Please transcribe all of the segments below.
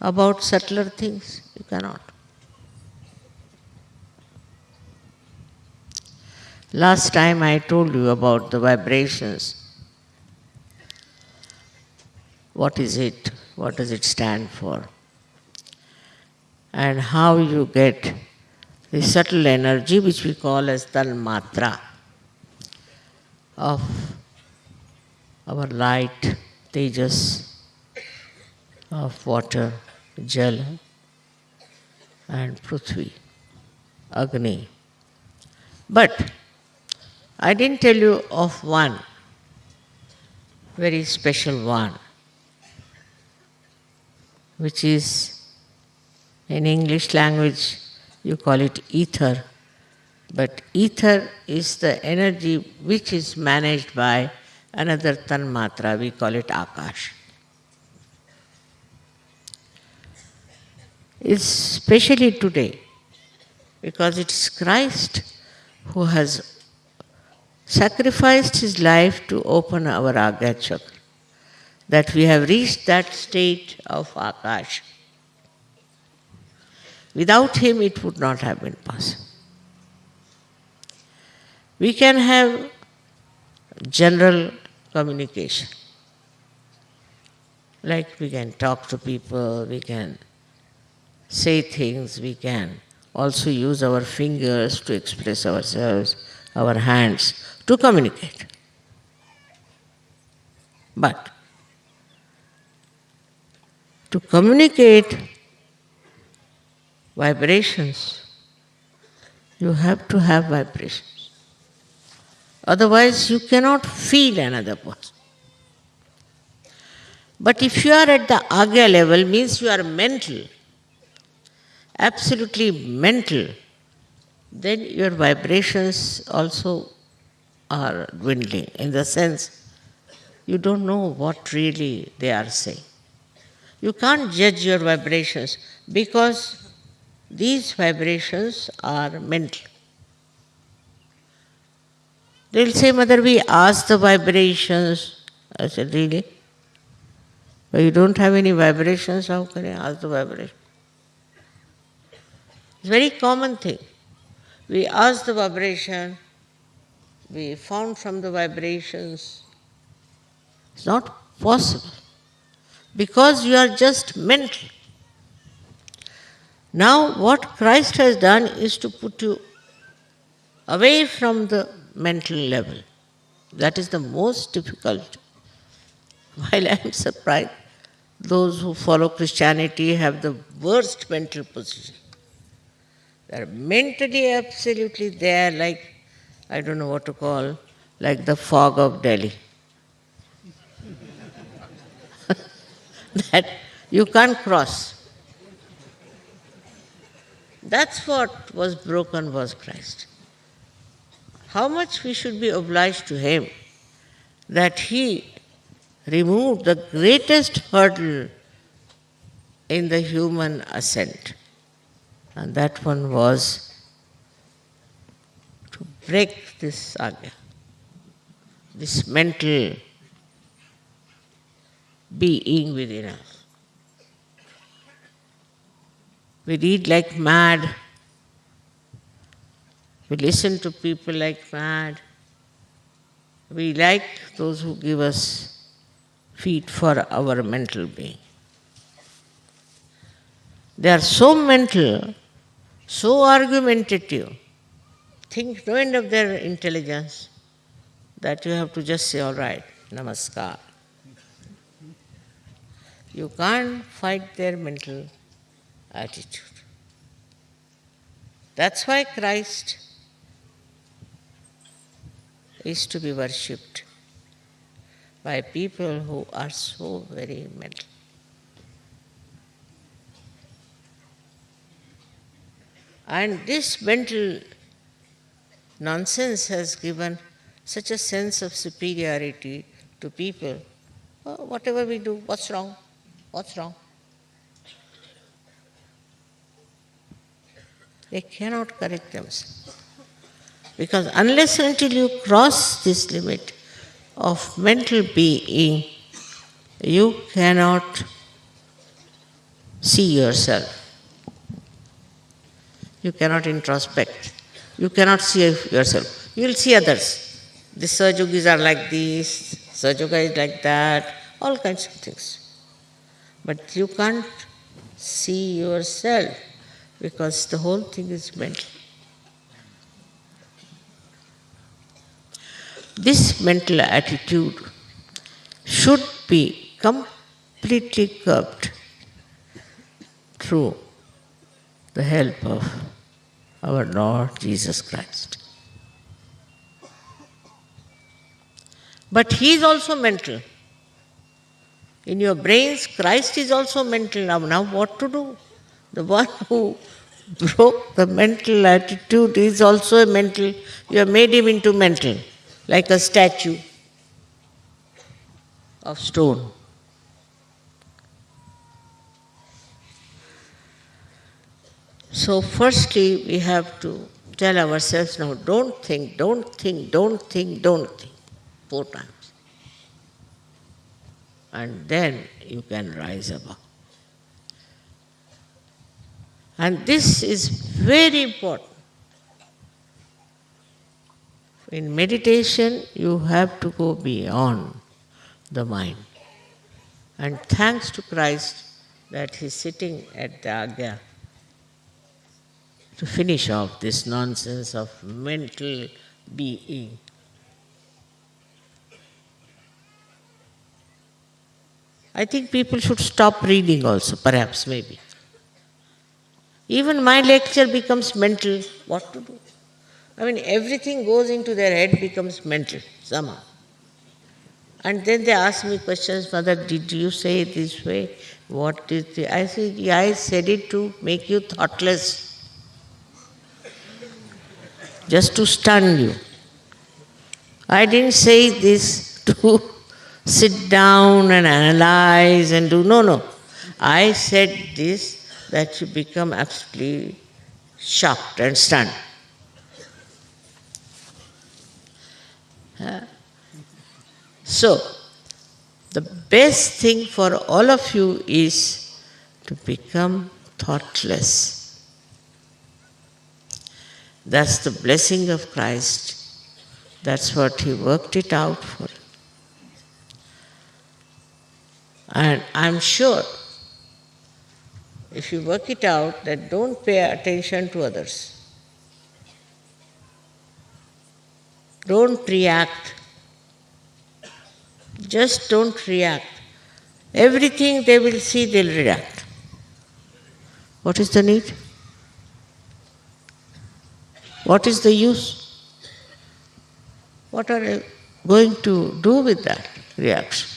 About subtler things, you cannot. Last time I told you about the vibrations. What is it? What does it stand for? And how you get the subtle energy which we call as Tanmatra of our light, Tejas, of water, Jal and Prithvi, Agni. But I didn't tell you of one, very special one, which is in English language you call it ether. But ether is the energy which is managed by another Tanmatra, we call it Akash. Especially today, because it is Christ who has sacrificed his life to open our Agya Chakra, that we have reached that state of Akash. Without him, it would not have been possible. We can have general communication, like we can talk to people, we can say things, we can also use our fingers to express ourselves, our hands to communicate. But to communicate vibrations, you have to have vibrations. Otherwise, you cannot feel another person. But if you are at the Agya level, means you are mental, absolutely mental, then your vibrations also are dwindling, in the sense you don't know what really they are saying. You can't judge your vibrations because these vibrations are mental. They'll say, Mother, we asked the vibrations. I said, really? But you don't have any vibrations, how can I ask the vibrations? It's a very common thing. We asked the vibration, we found from the vibrations. It's not possible because you are just mental. Now, what Christ has done is to put you away from the mental level. That is the most difficult. While I am surprised, those who follow Christianity have the worst mental position. They are mentally absolutely there, like, I don't know what to call, like the fog of Delhi. That you can't cross. That's what was broken was Christ. How much we should be obliged to him that he removed the greatest hurdle in the human ascent. And that one was to break this agya, this mental being within us. We read like mad. We listen to people like mad. We like those who give us feed for our mental being. They are so mental, so argumentative, think no end of their intelligence, that you have to just say, all right, namaskar. You can't fight their mental attitude. That's why Christ is to be worshipped by people who are so very mental. And this mental nonsense has given such a sense of superiority to people. Oh, whatever we do, what's wrong? What's wrong? They cannot correct themselves. Because unless until you cross this limit of mental being, you cannot see yourself. You cannot introspect. You cannot see yourself. You will see others. The Sahajogis are like this, Sahajoga is like that, all kinds of things. But you can't see yourself because the whole thing is mental. This mental attitude should be completely curbed through the help of our Lord Jesus Christ. But He is also mental. In your brains, Christ is also mental. Now what to do? The one who broke the mental attitude is also a mental. You have made him into mental, like a statue of stone. So firstly, we have to tell ourselves now, don't think, don't think, don't think, don't think, 4 times. And then you can rise above. And this is very important. In meditation, you have to go beyond the mind. And thanks to Christ that He's sitting at the Agya to finish off this nonsense of mental being. I think people should stop reading also, perhaps, maybe. Even my lecture becomes mental. What to do? I mean, everything goes into their head, becomes mental somehow. And then they ask me questions, Mother, did you say it this way? What did the... I said, yeah, I said it to make you thoughtless, just to stun you. I didn't say this to sit down and analyze and do. No. I said this that you become absolutely shocked and stunned. So, the best thing for all of you is to become thoughtless. That's the blessing of Christ. That's what He worked it out for. And I'm sure, if you work it out, that don't pay attention to others. Don't react. Just don't react. Everything they will see, they'll react. What is the need? What is the use? What are you going to do with that reaction?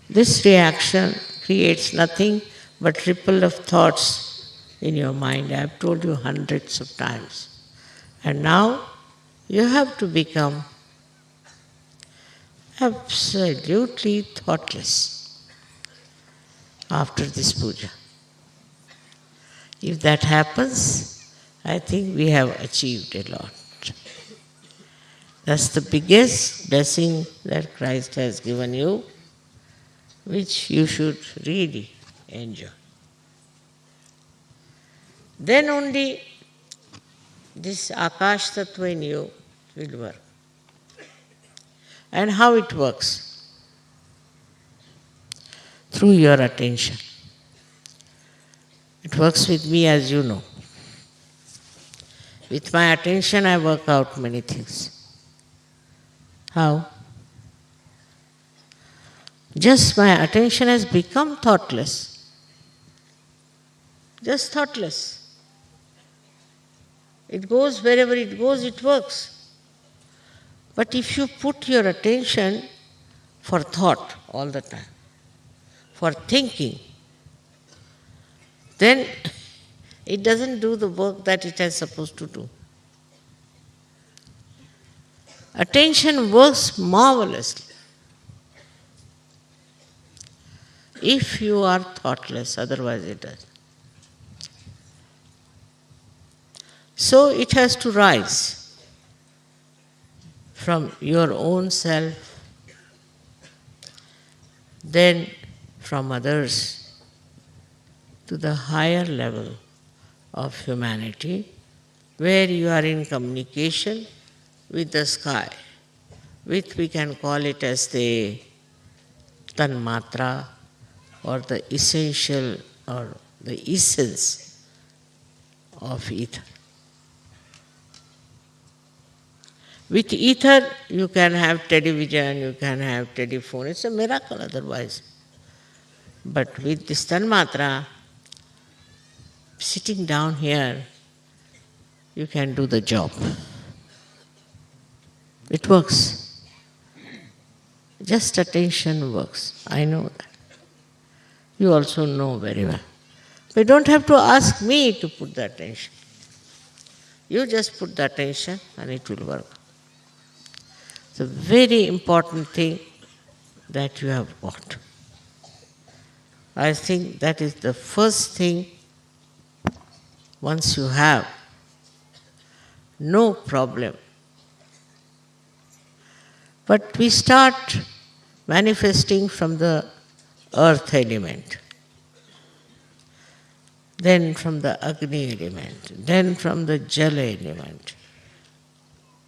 This reaction creates nothing but ripple of thoughts in your mind. I have told you hundreds of times. And now you have to become absolutely thoughtless after this puja. If that happens, I think we have achieved a lot. That's the biggest blessing that Christ has given you, which you should really enjoy. Then only this Akash Tattva in you will work. And how it works? Through your attention. It works with me, as you know. With my attention, I work out many things. How? Just my attention has become thoughtless. Just thoughtless. It goes wherever it goes, it works. But if you put your attention for thought all the time, for thinking, then it doesn't do the work that it is supposed to do. Attention works marvelously if you are thoughtless, otherwise it doesn't. So it has to rise from your own self then from others to the higher level of humanity, where you are in communication with the sky, with we can call it as the tanmatra or the essential or the essence of ether. With ether, you can have television, you can have telephone. It's a miracle otherwise. But with this tanmatra, sitting down here, you can do the job. It works. Just attention works. I know that. You also know very well. But you don't have to ask me to put the attention. You just put the attention and it will work. It's a very important thing that you have got. I think that is the first thing. Once you have, no problem. But we start manifesting from the earth element, then from the Agni element, then from the Jala element,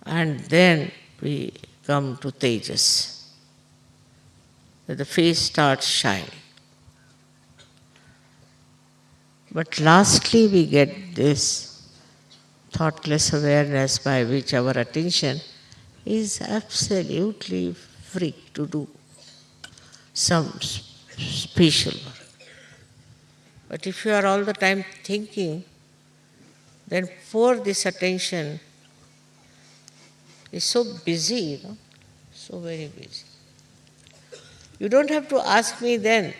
and then we come to Tejas. The face starts shining. But lastly, we get this thoughtless awareness by which our attention is absolutely free to do some special work. But if you are all the time thinking, then poor this attention is so busy, so very busy. You don't have to ask me then,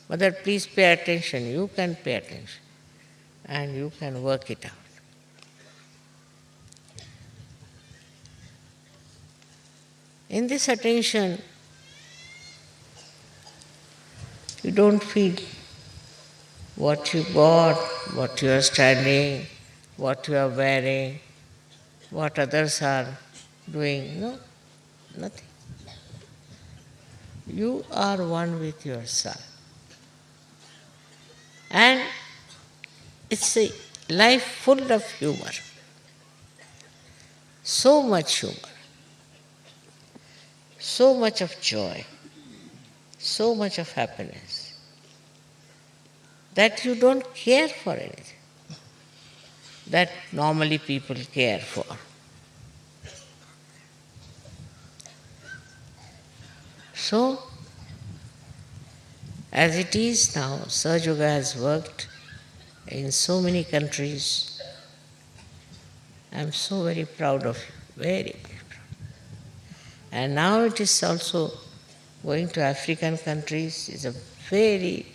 Mother, please pay attention. You can pay attention and you can work it out. In this attention, you don't feel what you got, what you are standing, what you are wearing, what others are doing. No, nothing. You are one with yourself. And it's a life full of humor. So much humor. So much of joy. So much of happiness. That you don't care for anything. That normally people care for. So, as it is now, Sahaja Yoga has worked in so many countries. I am so very proud of you, very, very proud. And now it is also going to African countries is a very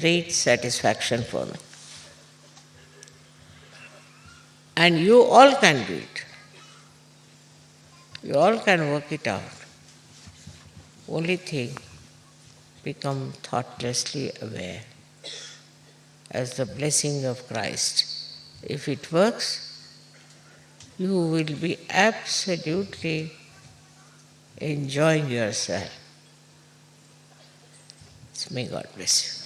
great satisfaction for me. And you all can do it. You all can work it out. Only thing, become thoughtlessly aware as the blessing of Christ. If it works, you will be absolutely enjoying yourself. May God bless you.